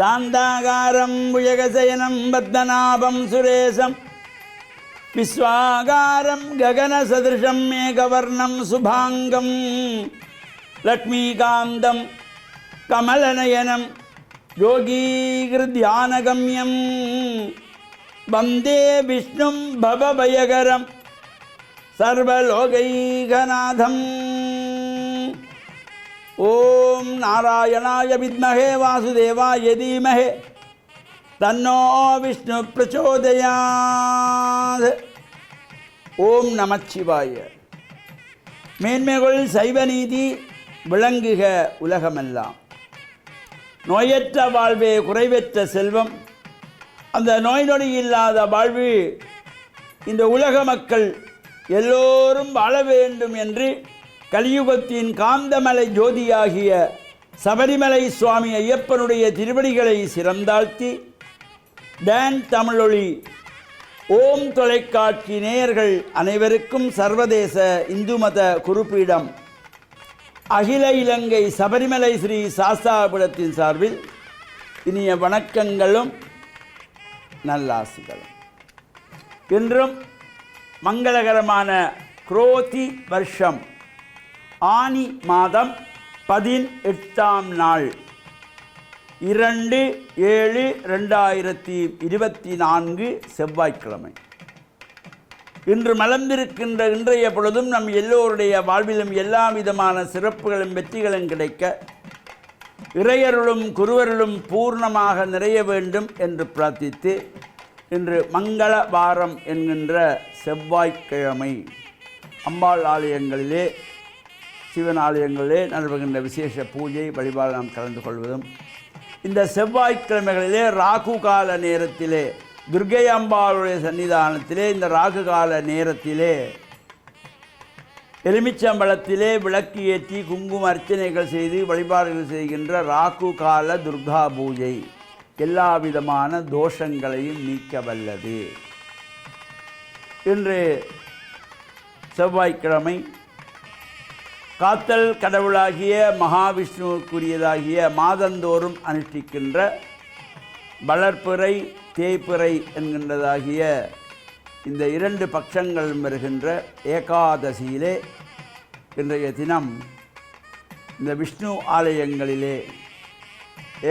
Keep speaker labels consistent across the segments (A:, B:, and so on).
A: சாந்தாகாரம் புஜகசயனம் பத்மநாபம் சுரேசம் விஸ்வாகாரம் ககனசதிருஷம் மேகவர்ணம் சுபாங்கம் லக்ஷ்மீகாந்தம் கமலநயனம் யோகீகிருத்யானகம்யம் வந்தே விஷ்ணும் பவபயகரம் சர்வலோகைகநாதம். ஓம் நாராயணாய வித்மஹே வாசுதேவாய தீமஹே தன்னோ விஷ்ணு பிரச்சோதயாத். ஓம் நமச்சிவாய. மேன்மைகள் சைவநீதி விளங்குக உலகமெல்லாம். நோயற்ற வாழ்வே குறைவற்ற செல்வம். அந்த நோய் நொடி இல்லாத வாழ்வு இந்த உலக மக்கள் எல்லோரும் வாழ வேண்டும் என்று கலியுகத்தின் காந்தமலை ஜோதியாகிய சபரிமலை சுவாமி ஐயப்பனுடைய திருவடிகளை சிறந்தாழ்த்தி டான் தமிழொலி ஓம் தொலைக்காட்சி நேயர்கள் அனைவருக்கும் சர்வதேச இந்து மத குருப்பீடம் அகில இலங்கை சபரிமலை ஸ்ரீ சாஸ்தாபுரத்தின் சார்பில் இனிய வணக்கங்களும் நல்லாசிகளும். இன்றும் மங்களகரமான குரோதி வருஷம் ஆனி மாதம் 18ஆம் நாள் 2/7/2024 செவ்வாய்க்கிழமை. இன்று மலர்ந்திருக்கின்ற இன்றைய பொழுதும் நம் எல்லோருடைய வாழ்விலும் எல்லா விதமான சிறப்புகளும் வெற்றிகளும் கிடைக்க இறையருளும் குருவருளும் பூர்ணமாக நிறைய வேண்டும் என்று பிரார்த்தித்து இன்று மங்கள வாரம் என்கின்ற செவ்வாய்க்கிழமை அம்பாள் ஆலயங்களிலே சிவன் ஆலயங்களிலே நடைபெறுகின்ற விசேஷ பூஜை வழிபாடு நாம் கலந்து கொள்வதும், இந்த செவ்வாய்க்கிழமைகளிலே ராகு கால நேரத்திலே துர்க்கை அம்பாளுடைய சன்னிதானத்திலே இந்த ராகு கால நேரத்திலே எலுமிச்சம்பழத்திலே விளக்கு ஏற்றி குங்கும அர்ச்சனைகள் செய்து வழிபாடுகள் செய்கின்ற ராகு கால துர்கா பூஜை எல்லா விதமான தோஷங்களையும் நீக்க வல்லது. இன்று செவ்வாய்க்கிழமை காத்தல் கடவுளாகிய மகாவிஷ்ணுவுக்குரியதாகிய மாதந்தோறும் அனுஷ்டிக்கின்ற வளர்ப்பிறை தேய்ப்பிறை என்கின்றதாகிய இந்த 2 பட்சங்களும் வருகின்ற ஏகாதசியிலே இன்றைய தினம் இந்த விஷ்ணு ஆலயங்களிலே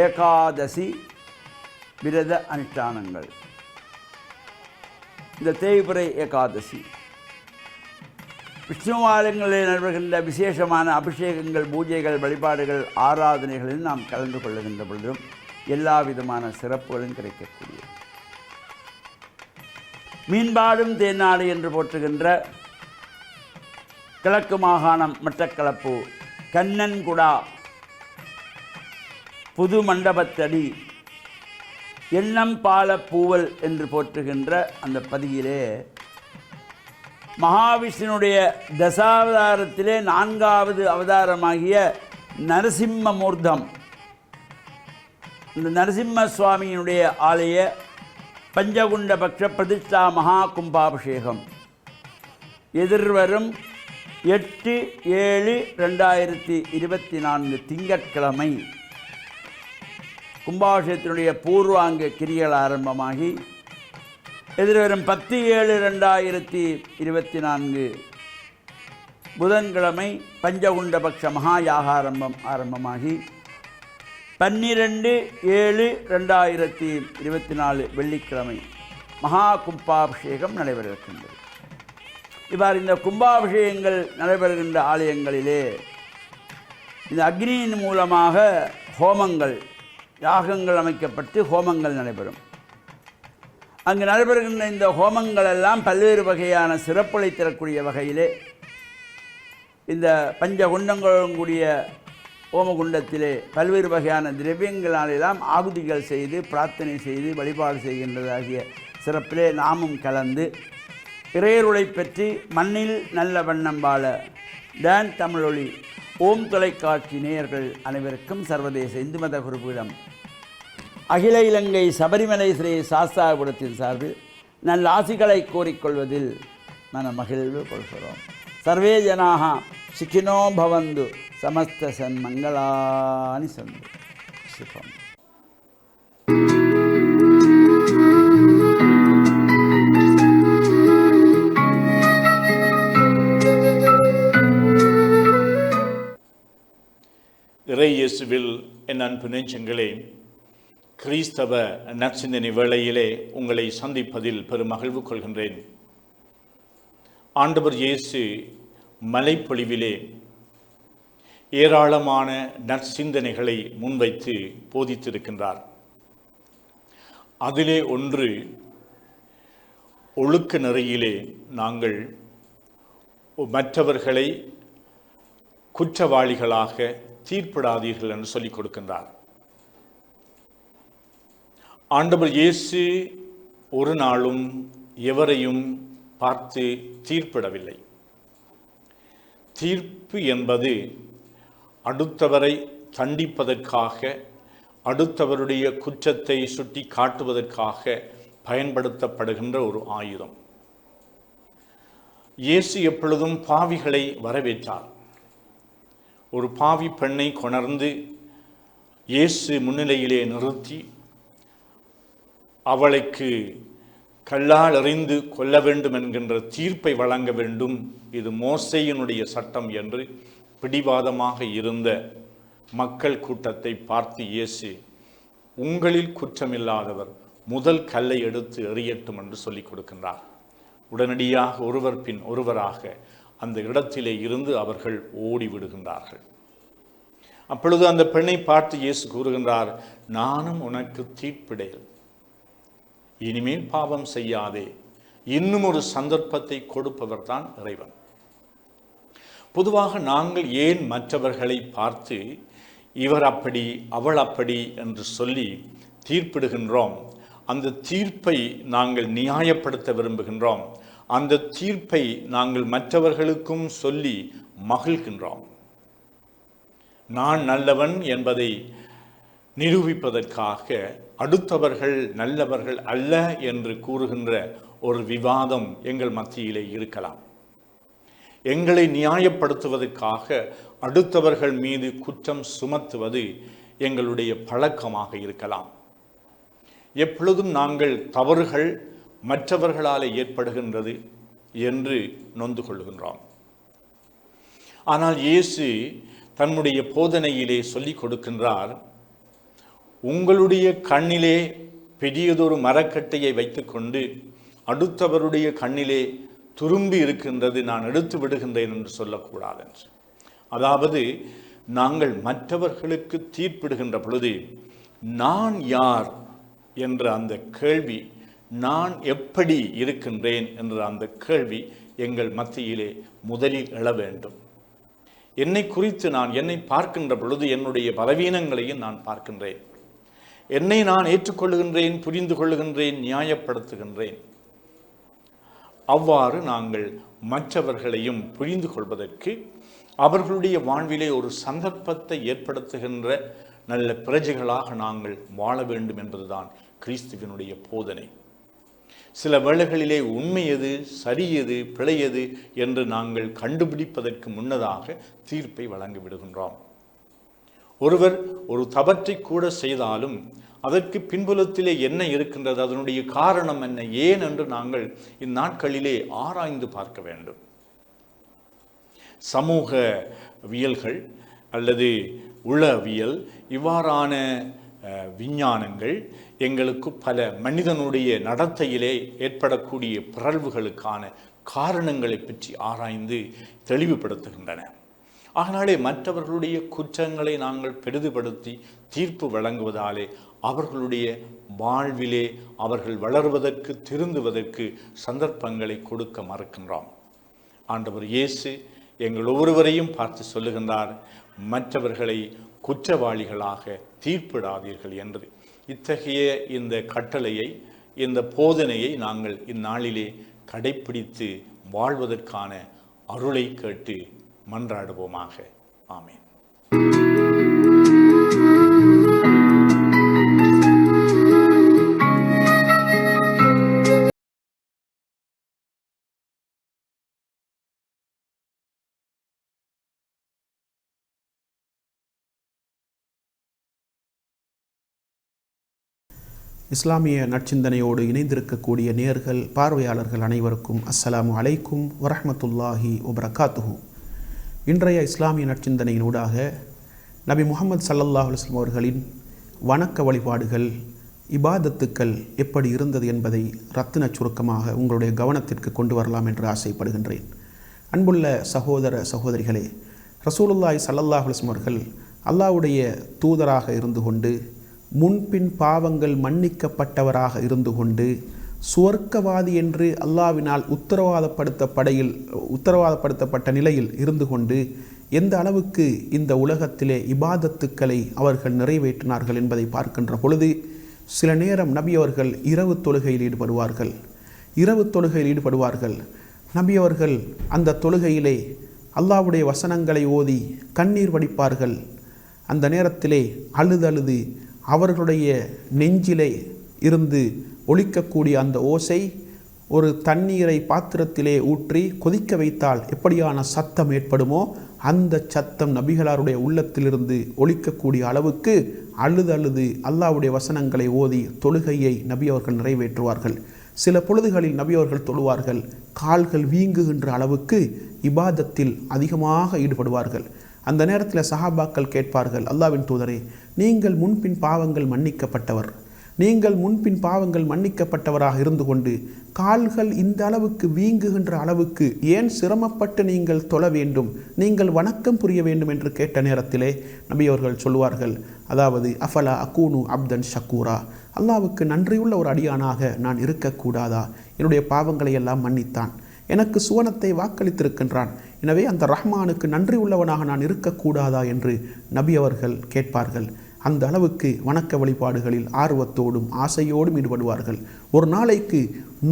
A: ஏகாதசி விரத அனுஷ்டானங்கள். இந்த தேய்பிறை ஏகாதசி விஷ்ணு ஆலயங்களில் நடைபெறுகின்ற விசேஷமான அபிஷேகங்கள், பூஜைகள், வழிபாடுகள், ஆராதனைகளில் நாம் கலந்து கொள்ளுகின்ற பொழுதும் எல்லா விதமான சிறப்புகளும் கிடைக்கக்கூடிய மீன்பாடும் தேனாடு என்று போற்றுகின்ற கிழக்கு மாகாணம் மட்டக்களப்பு கண்ணன்குடா புது மண்டபத்தடி எண்ணம் பால பூவல் என்று போற்றுகின்ற அந்த பதியிலே மகாவிஷ்ணுடைய தசாவதாரத்திலே 4வது அவதாரமாகிய நரசிம்மமூர்த்தம், இந்த நரசிம்ம சுவாமியினுடைய ஆலய பஞ்சகுண்ட பக்ஷ பிரதிஷ்டா மகா கும்பாபிஷேகம் எதிர்வரும் 8/7/2024 திங்கட்கிழமை கும்பாபிஷேகத்தினுடைய பூர்வாங்க கிரிகள் ஆரம்பமாகி எதிர்வரும் 10/7/2024 புதன்கிழமை பஞ்சகுண்டபக்ஷ மகாயாகாரம்பம் ஆரம்பமாகி 12/7/2024 வெள்ளிக்கிழமை மகா கும்பாபிஷேகம் நடைபெறவிருக்கின்றது. இவ்வாறு இந்த கும்பாபிஷேகங்கள் நடைபெறுகின்ற ஆலயங்களிலே இந்த அக்னியின் மூலமாக ஹோமங்கள், யாகங்கள் அமைக்கப்பட்டு ஹோமங்கள் நடைபெறும். அங்கு நடைபெறுகின்ற இந்த ஹோமங்கள் எல்லாம் பல்வேறு வகையான சிறப்புகளை தரக்கூடிய வகையிலே இந்த பஞ்சகுண்டங்களுடன் கூடிய ஹோமகுண்டத்திலே பல்வேறு வகையான திரவியங்களாலெல்லாம் ஆகுதிகள் செய்து பிரார்த்தனை செய்து வழிபாடு செய்கின்றதாகிய சிறப்பிலே நாமும் கலந்து இறையருளை பற்றி மண்ணில் நல்ல வண்ணம் வாழ டான் தமிழொலி ஓம் தொலைக்காட்சி நேயர்கள் அனைவருக்கும் சர்வதேச இந்து மத குருபீடம் அகில இலங்கை சபரிமலை ஸ்ரீ சாஸ்தாபுரத்தின் சார்பில் நல்ல ஆசிகளை கோரிக்கொள்வதில் மன மகிழ்வு கொள்கிறோம். சர்வே ஜனாக சுகினோ பவந்து சமஸ்த சன்மங்களானி சந்து. சுபம்.
B: இயேசுவில் என் அன்பு நெஞ்சங்களே, கிறிஸ்தவ நற்சிந்தனை வேளையிலே உங்களை சந்திப்பதில் பெரும் மகிழ்வு கொள்கின்றேன். ஆண்டவர் இயேசு மலைப்பொழிவிலே ஏராளமான நற்சிந்தனைகளை முன்வைத்து போதித்திருக்கின்றார். அதிலே ஒன்று, ஒழுக்க நெறியிலே நாங்கள் மற்றவர்களை குற்றவாளிகளாக தீர்ப்பிடாதீர்கள் என்று சொல்லிக் கொடுக்கின்றார். ஆண்டவர் இயேசு ஒரு நாளும் எவரையும் பார்த்து தீர்ப்பிடவில்லை. தீர்ப்பு என்பது அடுத்தவரை தண்டிப்பதற்காக, அடுத்தவருடைய குற்றத்தை சுட்டி காட்டுவதற்காக பயன்படுத்தப்படுகின்ற ஒரு ஆயுதம். இயேசு எப்பொழுதும் பாவிகளை வரவேற்றார். ஒரு பாவி பெண்ணை கொணர்ந்து இயேசு முன்னிலையிலே நிறுத்தி அவளுக்கு கல்லால் எறிந்து கொல்ல வேண்டும் என்கின்ற தீர்ப்பை வழங்க வேண்டும், இது மோசேயினுடைய சட்டம் என்று பிடிவாதமாக இருந்த மக்கள் கூட்டத்தை பார்த்து இயேசு, உங்களில் குற்றமில்லாதவர் முதல் கல்லை எடுத்து எறியட்டும் என்று சொல்லிக் கொடுக்கின்றார். உடனடியாக ஒருவர் பின் ஒருவராக அந்த இடத்திலே இருந்து அவர்கள் ஓடிவிடுகின்றார்கள். அப்பொழுது அந்த பெண்ணை பார்த்து இயேசு கூறுகின்றார், நானும் உனக்கு தீர்ப்பிடேன், இனிமேல் பாவம் செய்யாதே. இன்னும் ஒரு சந்தர்ப்பத்தை கொடுப்பவர் தான் இறைவன். பொதுவாக நாங்கள் ஏன் மற்றவர்களை பார்த்து இவர் அப்படி அவள் அப்படி என்று சொல்லி தீர்ப்பிடுகின்றோம்? அந்த தீர்ப்பை நாங்கள் நியாயப்படுத்த விரும்புகின்றோம். அந்த தீர்ப்பை நாங்கள் மற்றவர்களுக்கும் சொல்லி மகிழ்கின்றோம். நான் நல்லவன் என்பதை நிரூபிப்பதற்காக அடுத்தவர்கள் நல்லவர்கள் அல்ல என்று கூறுகின்ற ஒரு விவாதம் எங்கள் மத்தியிலே இருக்கலாம். எங்களை நியாயப்படுத்துவதற்காக அடுத்தவர்கள் மீது குற்றம் சுமத்துவது எங்களுடைய பழக்கமாக இருக்கலாம். எப்பொழுதும் நாங்கள் தவறுகள் மற்றவர்களால் ஏற்படுகின்றது என்று நொந்து கொள்கின்றோம். ஆனால் இயேசு தன்னுடைய போதனையிலே சொல்லிக் கொடுக்கின்றார், உங்களுடைய கண்ணிலே பெரியதொரு மரக்கட்டையை வைத்துக்கொண்டு அடுத்தவருடைய கண்ணிலே துரும்பி இருக்கின்றது, நான் எடுத்து விடுகின்றேன் என்று சொல்லக்கூடாது என்று. அதாவது நாங்கள் மற்றவர்களுக்கு தீர்ப்பிடுகின்ற பொழுது நான் யார் என்ற அந்த கேள்வி, நான் எப்படி இருக்கின்றேன் என்ற அந்த கேள்வி எங்கள் மத்தியிலே முதலில் எழ வேண்டும். என்னை குறித்து நான் என்னை பார்க்கின்ற பொழுது என்னுடைய பலவீனங்களையும் நான் பார்க்கின்றேன். என்னை நான் ஏற்றுக்கொள்ளுகின்றேன், புரிந்து கொள்ளுகின்றேன், நியாயப்படுத்துகின்றேன். அவ்வாறு நாங்கள் மற்றவர்களையும் புரிந்து கொள்வதற்கு, அவர்களுடைய வாழ்விலே ஒரு சந்தர்ப்பத்தை ஏற்படுத்துகின்ற நல்ல பிரஜைகளாக நாங்கள் வாழ வேண்டும் என்பதுதான் கிறிஸ்துவினுடைய போதனை. சில வேளைகளிலே உண்மை எது, சரி எது, பிழை எது என்று நாங்கள் கண்டுபிடிப்பதற்கு முன்னதாக தீர்ப்பை வழங்கி விடுகின்றோம். ஒருவர் ஒரு தவற்றை கூட செய்தாலும் அதற்கு பின்புலத்திலே என்ன இருக்கின்றது, அதனுடைய காரணம் என்ன, ஏன் என்று நாங்கள் இந்நாட்களிலே ஆராய்ந்து பார்க்க வேண்டும். சமூகவியல்கள் அல்லது உளவியல் இவ்வாறான விஞ்ஞானங்கள் எங்களுக்கு பல மனிதனுடைய நடத்தையிலே ஏற்படக்கூடிய பிறழ்வுகளுக்கான காரணங்களை பற்றி ஆராய்ந்து தெளிவுபடுத்துகின்றன. ஆகனாலே மற்றவர்களுடைய குற்றங்களை நாங்கள் பெரிதுபடுத்தி தீர்ப்பு வழங்குவதாலே அவர்களுடைய வாழ்விலே அவர்கள் வளர்வதற்கு, திருந்துவதற்கு சந்தர்ப்பங்களை கொடுக்க மறுக்கின்றோம். ஆண்டவர் இயேசு எங்கள் ஒவ்வொருவரையும் பார்த்து சொல்லுகின்றார், மற்றவர்களை குற்றவாளிகளாக தீர்ப்பிடாதீர்கள் என்று. இத்தகைய இந்த கட்டளையை, இந்த போதனையை நாங்கள் இந்நாளிலே கடைப்பிடித்து வாழ்வதற்கான அருளை கேட்டு மன்றாடுவோமாக. ஆமென்.
C: இஸ்லாமிய நற்சிந்தனையோடு இணைந்திருக்கக்கூடிய நேயர்கள், பார்வையாளர்கள் அனைவருக்கும் அஸ்ஸலாமு அலைக்கும் வரஹ்மத்துல்லாஹி வபரகாத்துஹு. இன்றைய இஸ்லாமிய நற்சிந்தனையினூடாக நபி முஹம்மது ஸல்லல்லாஹு அலைஹி வஸல்லம் அவர்களின் வணக்க வழிபாடுகள், இபாதத்துக்கள் எப்படி இருந்தது என்பதை ரத்தின சுருக்கமாக உங்களுடைய கவனத்திற்கு கொண்டு வரலாம் என்று ஆசைப்படுகின்றேன். அன்புள்ள சகோதர சகோதரிகளே, ரசூலுல்லாஹி ஸல்லல்லாஹு அலைஹி வஸல்லம் அவர்கள் அல்லாஹ்வுடைய தூதராக இருந்து கொண்டு, முன்பின் பாவங்கள் மன்னிக்கப்பட்டவராக இருந்து கொண்டு, சுவர்க்கவாதி என்று அல்லாஹ்வினால் உத்தரவாதப்படுத்தப்பட்ட நிலையில் இருந்து கொண்டு எந்த அளவுக்கு இந்த உலகத்திலே இபாதத்துக்களை அவர்கள் நிறைவேற்றினார்கள் என்பதை பார்க்கின்ற பொழுது, சில நேரம் நபி அவர்கள் இரவு தொழுகையில் ஈடுபடுவார்கள். நபி அவர்கள் அந்த தொழுகையிலே அல்லாஹ்வுடைய வசனங்களை ஓதி கண்ணீர் வடிப்பார்கள். அந்த நேரத்திலே அழுது அவர்களுடைய நெஞ்சிலே இருந்து ஒலிக்கக்கூடிய அந்த ஓசை ஒரு தண்ணீரை பாத்திரத்திலே ஊற்றி கொதிக்க வைத்தால் எப்படியான சத்தம் ஏற்படுமோ அந்த சத்தம் நபிகளாருடைய உள்ளத்திலிருந்து ஒலிக்கக்கூடிய அளவுக்கு அழுது அல்லாஹ்வுடைய வசனங்களை ஓதி தொழுகையை நபி அவர்கள் நிறைவேற்றுவார்கள். சில பொழுதுகளில் நபி அவர்கள் தொழுவார்கள், கால்கள் வீங்குகின்ற அளவுக்கு இபாதத்தில் அதிகமாக ஈடுபடுவார்கள். அந்த நேரத்தில் சஹாபாக்கள் கேட்பார்கள், அல்லாஹ்வின் தூதரே, நீங்கள் முன்பின் பாவங்கள் மன்னிக்கப்பட்டவராக இருந்து கொண்டு கால்கள் இந்த அளவுக்கு வீங்குகின்ற அளவுக்கு ஏன் சிரமப்பட்டு நீங்கள் தொழ வேண்டும், நீங்கள் வணக்கம் புரிய வேண்டும் என்று கேட்ட நேரத்திலே நபி அவர்கள் சொல்லுவார்கள், அதாவது அஃபலா அகூனு அப்தன் ஷக்கூரா, அல்லாஹ்வுக்கு நன்றியுள்ள ஒரு அடியானாக நான் இருக்கக்கூடாதா? என்னுடைய பாவங்களை எல்லாம் மன்னித்தான், எனக்கு சுவனத்தை வாக்களித்திருக்கின்றான், எனவே அந்த ரஹ்மானுக்கு நன்றி உள்ளவனாக நான் இருக்கக்கூடாதா என்று நபி அவர்கள் கேட்பார்கள். அந்த அளவுக்கு வணக்க வழிபாடுகளில் ஆர்வத்தோடும் ஆசையோடும் ஈடுபடுவார்கள். ஒரு நாளைக்கு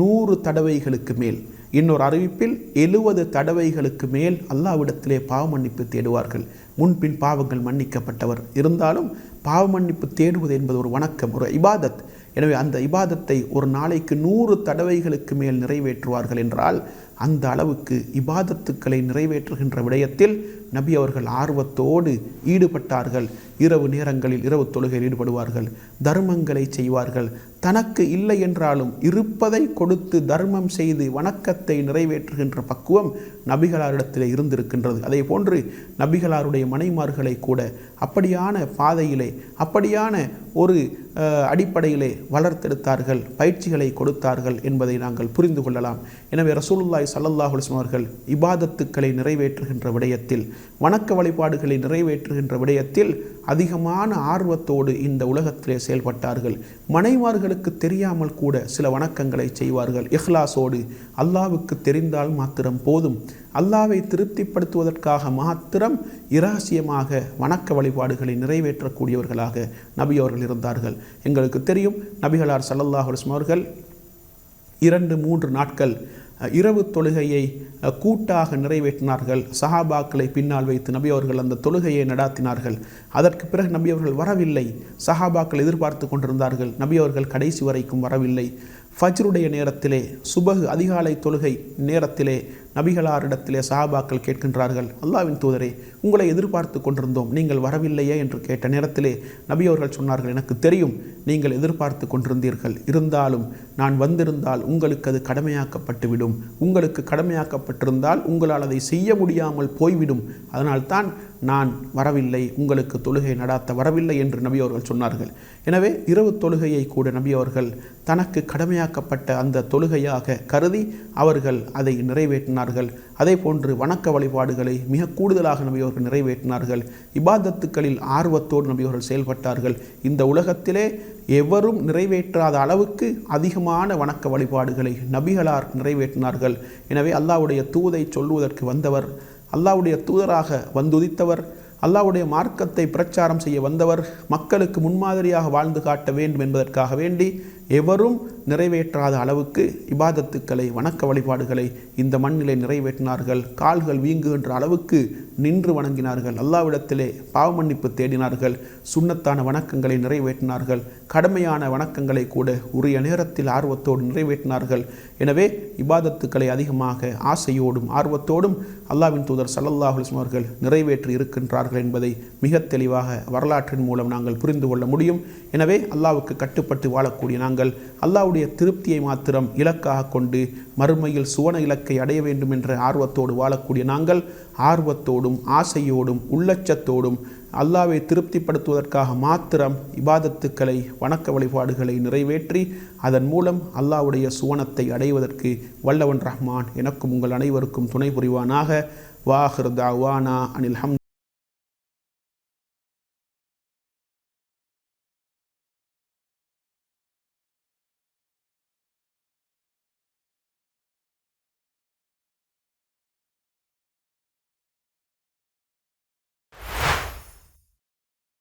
C: 100 தடவைகளுக்கு மேல், இன்னொரு அறிவிப்பில் 70 தடவைகளுக்கு மேல் அல்லாஹ்விடத்திலே பாவ மன்னிப்பு தேடுவார்கள். முன்பின் பாவங்கள் மன்னிக்கப்பட்டவர் இருந்தாலும் பாவ மன்னிப்பு தேடுவது என்பது ஒரு வணக்கம், ஒரு இபாதத். எனவே அந்த இபாதத்தை ஒரு நாளைக்கு 100 தடவைகளுக்கு மேல் நிறைவேற்றுவார்கள் என்றால் அந்த அளவுக்கு இபாதத்துக்களை நிறைவேற்றுகின்ற விடயத்தில் நபி அவர்கள் ஆர்வத்தோடு ஈடுபட்டார்கள். இரவு நேரங்களில் இரவு தொழுகையில் ஈடுபடுவார்கள், தர்மங்களை செய்வார்கள். தனக்கு இல்லை என்றாலும் இருப்பதை கொடுத்து தர்மம் செய்து வணக்கத்தை நிறைவேற்றுகின்ற பக்குவம் நபிகளாரிடத்திலே இருந்திருக்கின்றது. அதே போன்று நபிகளாருடைய மனைமார்களை கூட அப்படியான பாதையிலே, அப்படியான ஒரு அடிப்படையிலே வளர்த்தெடுத்தார்கள், பயிற்சிகளை கொடுத்தார்கள் என்பதை நாங்கள் புரிந்து கொள்ளலாம். எனவே ரசூலுல்லாஹி ஸல்லல்லாஹு அலைஹி வஸல்லம் அவர்கள் இபாதத்துக்களை நிறைவேற்றுகின்ற விடயத்தில், வணக்க வழிபாடுகளை நிறைவேற்றுகின்ற விடயத்தில் அதிகமான ஆர்வத்தோடு இந்த உலகத்திலே செயல்பட்டார்கள். மனைமார்களுக்கு தெரியாமல் கூட சில வணக்கங்களை செய்வார்கள் இஹ்லாஸோடு. அல்லாஹ்வுக்கு தெரிந்தால் மாத்திரம் போதும், அல்லாஹ்வை திருப்திப்படுத்துவதற்காக மாத்திரம் இரகசியமாக வணக்க வழிபாடுகளை நிறைவேற்றக்கூடியவர்களாக நபி அவர்கள் இருந்தார்கள். எங்களுக்கு தெரியும், நபிகளார் ஸல்லல்லாஹு அலைஹி வஸல்லம் அவர்கள் 2-3 நாட்கள் இரவு தொழுகையை கூட்டாக நிறைவேற்றினார்கள். சஹாபாக்களை பின்னால் வைத்து நபி அவர்கள் அந்த தொழுகையை நடாத்தினார்கள். அதற்கு பிறகு நபி அவர்கள் வரவில்லை. சஹாபாக்கள் எதிர்பார்த்து கொண்டிருந்தார்கள், நபி அவர்கள் கடைசி வரைக்கும் வரவில்லை. ஃபஜ்ருடைய நேரத்திலே, சுபஹ் அதிகாலை தொழுகை நேரத்திலே நபிகளாரிடத்திலே சஹாபாக்கள் கேட்கின்றார்கள், அல்லாஹ்வின் தூதரே, உங்களை எதிர்பார்த்து கொண்டிருந்தோம், நீங்கள் வரவில்லையே என்று கேட்ட நேரத்திலே நபி அவர்கள் சொன்னார்கள், எனக்கு தெரியும் நீங்கள் எதிர்பார்த்து கொண்டிருந்தீர்கள், இருந்தாலும் நான் வந்திருந்தால் உங்களுக்கு அது கடமையாக்கப்பட்டுவிடும், உங்களுக்கு கடமையாக்கப்பட்டிருந்தால் உங்களால் அதை செய்ய முடியாமல் போய்விடும், அதனால்தான் நான் வரவில்லை, உங்களுக்கு தொழுகை நடாத்த வரவில்லை என்று நபி அவர்கள் சொன்னார்கள். எனவே இரவு தொழுகையை கூட நபி அவர்கள் தனக்கு கடமையாக்கப்பட்ட அந்த தொழுகையாக கருதி அவர்கள் அதை நிறைவேற்றினார்கள். அதே போன்று வணக்க வழிபாடுகளை மிக கூடுதலாக நபி அவர்கள் நிறைவேற்றினார்கள். இபாதத்துக்களில் ஆர்வத்தோடு நபி அவர்கள் செயல்பட்டார்கள். இந்த உலகத்திலே எவரும் நிறைவேற்றாத அளவுக்கு அதிகமான வணக்க வழிபாடுகளை நபிகளார் நிறைவேற்றினார்கள். எனவே அல்லாஹ்வுடைய தூதை சொல்லுவதற்கு வந்தவர், அல்லாஹ்வுடைய தூதராக வந்துதித்தவர், அல்லாஹ்வுடைய மார்க்கத்தை பிரச்சாரம் செய்ய வந்தவர், மக்களுக்கு முன்மாதிரியாக வாழ்ந்து காட்ட வேண்டும் என்பதற்காக வேண்டி எவரும் நிறைவேற்றாத அளவுக்கு இபாதத்துக்களை, வணக்க வழிபாடுகளை இந்த மண்ணிலே நிறைவேற்றினார்கள். கால்கள் வீங்குகின்ற அளவுக்கு நின்று வணங்கினார்கள், அல்லாஹ்விடத்திலே பாவ மன்னிப்பு தேடினார்கள், சுன்னத்தான வணக்கங்களை நிறைவேற்றினார்கள், கடமையான வணக்கங்களை கூட உரிய நேரத்தில் ஆர்வத்தோடு நிறைவேற்றினார்கள். எனவே இபாதத்துக்களை அதிகமாக ஆசையோடும் ஆர்வத்தோடும் அல்லாஹ்வின் தூதர் ஸல்லல்லாஹு அலைஹி வஸல்லம் அவர்கள் நிறைவேற்றி இருக்கின்றார்கள் என்பதை மிக தெளிவாக வரலாற்றின் மூலம் நாங்கள் புரிந்து கொள்ள முடியும். எனவே அல்லாஹ்வுக்கு கட்டுப்பட்டு வாழக்கூடிய நாங்கள் அல்லாஹ்வுடைய திருப்தியை மாத்திரம் இலக்காக கொண்டு மறுமையில் சுவன இலக்கை அடைய வேண்டும் என்ற ஆர்வத்தோடு வாழக்கூடிய நாங்கள் ஆர்வத்தோடும் ஆசையோடும் உள்ளச்சத்தோடும் அல்லாஹ்வை திருப்திப்படுத்துவதற்காக மாத்திரம் இபாதத்துக்களை வணக்க வழிபாடுகளை நிறைவேற்றி அதன் மூலம் அல்லாஹ்வுடைய சுவனத்தை அடைவதற்கு வல்லவன் ரஹ்மான் எனக்கும் உங்கள் அனைவருக்கும் துணை புரிவானாக. வாஹிர் தாவானா அனில் ஹம்து